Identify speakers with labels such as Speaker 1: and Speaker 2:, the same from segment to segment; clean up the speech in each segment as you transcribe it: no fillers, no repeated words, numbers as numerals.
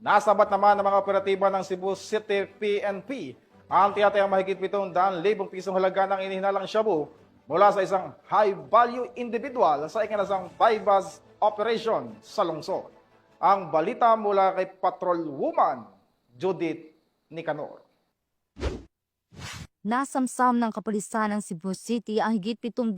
Speaker 1: Nasabat naman ng mga operatiba ng Cebu City PNP ang tiyatayang mahigit 700,000 pisong halaga ng inihinalang shabu mula sa isang high-value individual sa ikinasang bypass operation sa lungsod. Ang balita mula kay Patrol Woman Judith Nicanor.
Speaker 2: Nasamsam ng kapulisan ng Cebu City ang higit 700,000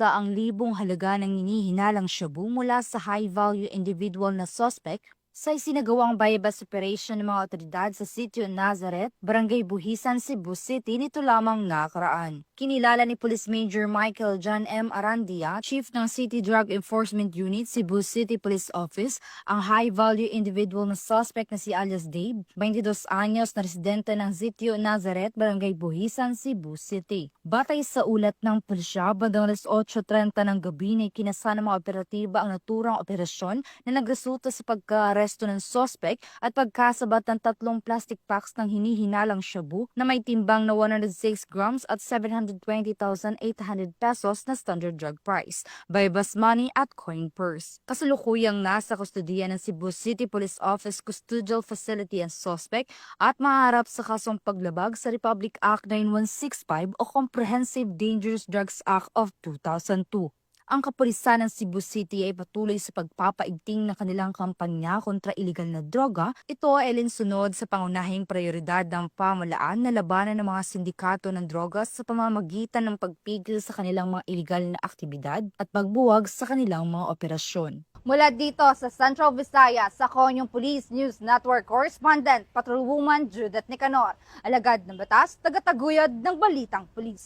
Speaker 2: halaga ng hinihinalang shabu mula sa high-value individual na suspect sa isinagawang bypass operation ng mga otoridad sa Sitio Nazareth, Barangay Buhisan, Cebu City nito lamang nakaraan. Kinilala ni Police Major Michael John M. Arandia, Chief ng City Drug Enforcement Unit, Cebu City Police Office, ang high-value individual na suspect na si alias Dave, 22 anyos na residente ng Sitio Nazareth, Barangay Buhisan, Cebu City. Batay sa ulat ng pulisya, bandang 8:30 ng gabi na ikinasa ng mga operatiba ang naturang operasyon na nagresulta sa pagka-aresto ng suspect at pagkasabat ng 3 plastic packs ng hinihinalang shabu na may timbang na 106 grams at 720,800 pesos na standard drug price, bypass money at coin purse. Kasalukuyang nasa kustodiya ng Cebu City Police Office Custodial Facility ang suspect at maharap sa kasong paglabag sa Republic Act 9165 o Comprehensive Dangerous Drugs Act of 2002. Ang kapulisan ng Cebu City ay patuloy sa pagpapaigting ng kanilang kampanya kontra iligal na droga. Ito ay alinsunod sa pangunahing prioridad ng pamahalaan na labanan ng mga sindikato ng droga sa pamamagitan ng pagpigil sa kanilang mga iligal na aktibidad at pagbuwag sa kanilang mga operasyon.
Speaker 3: Mula dito sa Central Visayas, ako yung Police News Network Correspondent, Patrolwoman Judith Nicanor, alagad ng batas, tagataguyod ng Balitang Pulis.